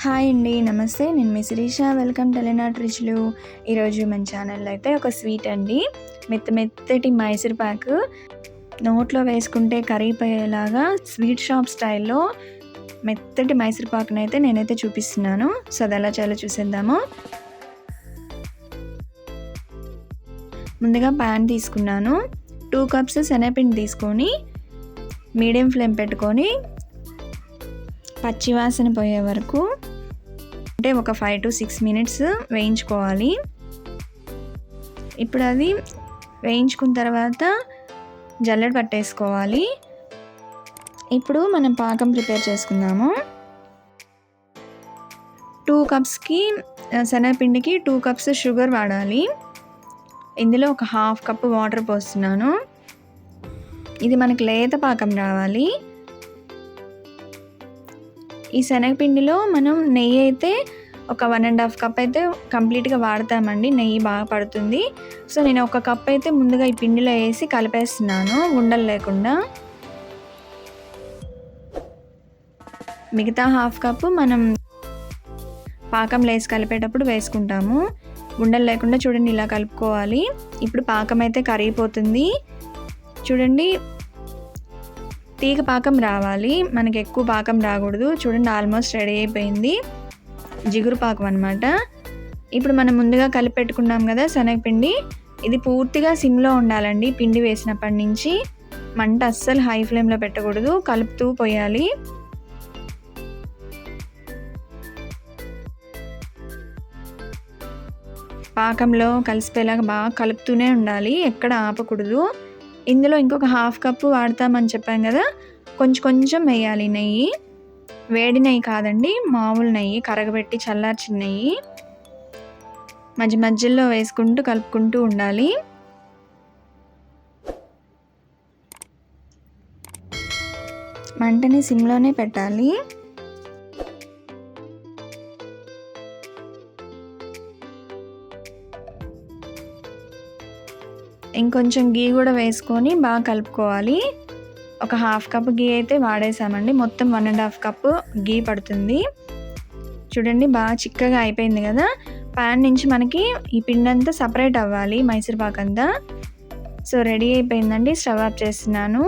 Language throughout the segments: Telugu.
హాయ్ అండి. నమస్తే. నేను మీ శిరీష. వెల్కమ్ టెలినాట్ రుచులు. ఈరోజు మన ఛానల్లో అయితే ఒక స్వీట్ అండి. మెత్తటి మైసూర్ పాకు నోట్లో వేసుకుంటే కరిగిపోయేలాగా స్వీట్ షాప్ స్టైల్లో మెత్తటి మైసూర్ పాకునైతే నేనైతే చూపిస్తున్నాను. సో అది ఎలా చేయాలో చూసేద్దాము. ముందుగా ప్యాన్ తీసుకున్నాను. 2 కప్స్ శనగపిండి తీసుకొని మీడియం ఫ్లేమ్ పెట్టుకొని పచ్చివాసన పోయే వరకు అంటే ఒక 5 to 6 మినిట్స్ వేయించుకోవాలి. ఇప్పుడు అది వేయించుకున్న తర్వాత జల్లెడ పట్టేసుకోవాలి. ఇప్పుడు మనం పాకం ప్రిపేర్ చేసుకుందాము. 2 కప్స్కి శనగపిండికి 2 కప్స్ షుగర్ వాడాలి. ఇందులో ఒక 1/2 కప్ వాటర్ పోస్తున్నాను. ఇది మనకి లేత పాకం రావాలి. ఈ శనగపిండిలో మనం నెయ్యి అయితే ఒక 1.5 కప్ అయితే కంప్లీట్గా వాడతామండి. నెయ్యి బాగా పడుతుంది. సో నేను 1 కప్ అయితే ముందుగా ఈ పిండిలో వేసి కలిపేస్తున్నాను ఉండలు లేకుండా. మిగతా 1/2 కప్ మనం పాకంలో వేసి కలిపేటప్పుడు వేసుకుంటాము. ఉండలు లేకుండా చూడండి ఇలా కలుపుకోవాలి. ఇప్పుడు పాకం అయితే కరిగిపోతుంది. చూడండి తీగ పాకం రావాలి, మనకి ఎక్కువ పాకం రాకూడదు. చూడండి ఆల్మోస్ట్ రెడీ అయిపోయింది. జిగురు పాకం అనమాట. ఇప్పుడు మనం ముందుగా కలిపెట్టుకున్నాం కదా శనగపిండి, ఇది పూర్తిగా సిమ్లో ఉండాలండి. పిండి వేసినప్పటి నుంచి మంట అస్సలు హై ఫ్లేమ్లో పెట్టకూడదు, కలుపుతూ పోయాలి. పాకంలో కలిసిపోయేలాగా బాగా కలుపుతూనే ఉండాలి, ఎక్కడ ఆపకూడదు. ఇందులో ఇంకొక 1/2 కప్ వాడతామని చెప్పాం కదా, కొంచెం వేయాలి నెయ్యి. వేడి నెయ్యి కాదండి, మామూలు నెయ్యి, కరగబెట్టి చల్లార్చిన నెయ్యి. మధ్యలో వేసుకుంటూ కలుపుకుంటూ ఉండాలి. మంటని సిమ్లోనే పెట్టాలి. ఇంకొంచెం గీ కూడా వేసుకొని బాగా కలుపుకోవాలి. ఒక 1/2 కప్ గీ అయితే వాడేసామండి. మొత్తం 1.5 కప్ గీ పడుతుంది. చూడండి బాగా చిక్కగా అయిపోయింది కదా. ప్యాన్ నుంచి మనకి ఈ పిండి అంతా సపరేట్ అవ్వాలి, మైసూర్ పాక్ అంతా. సో రెడీ అయిపోయిందండి. స్టవ్ ఆఫ్ చేస్తున్నాను.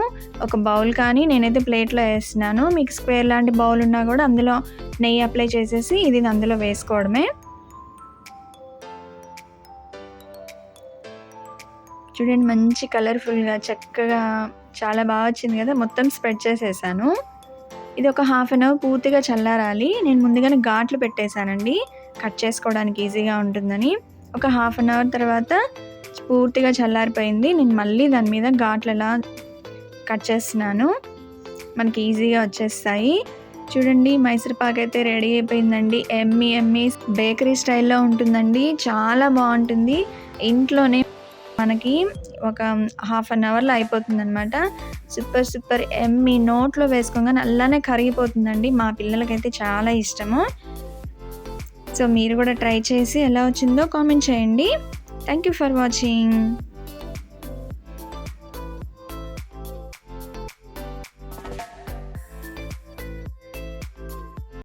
ఒక బౌల్ కానీ నేనైతే ప్లేట్లో వేస్తున్నాను. మీకు స్క్వేర్ లాంటి బౌల్ ఉన్నా కూడా అందులో నెయ్యి అప్లై చేసేసి ఇది అందులో వేసుకోవడమే. చూడండి మంచి కలర్ఫుల్గా చక్కగా చాలా బాగా వచ్చింది కదా. మొత్తం స్ప్రెడ్ చేసేసాను. ఇది ఒక 1/2 an hour పూర్తిగా చల్లారాలి. నేను ముందుగానే ఘాట్లు పెట్టేశానండి, కట్ చేసుకోవడానికి ఈజీగా ఉంటుందని. ఒక 1/2 an hour తర్వాత పూర్తిగా చల్లారిపోయింది. నేను మళ్ళీ దాని మీద ఘాట్లు ఎలా కట్ చేస్తున్నాను, మనకి ఈజీగా వచ్చేస్తాయి. చూడండి మైసూర్ పాక్ అయితే రెడీ అయిపోయిందండి. ఎమ్మీ బేకరీ స్టైల్లో ఉంటుందండి, చాలా బాగుంటుంది. ఇంట్లోనే మనకి ఒక 1/2 an hourలో అయిపోతుంది అనమాట. Super Emmy. నోట్లో వేసుకోగానే అలానే కరిగిపోతుందండి. మా పిల్లలకైతే చాలా ఇష్టము. సో మీరు కూడా ట్రై చేసి ఎలా వచ్చిందో కామెంట్ చేయండి. Thank you for watching.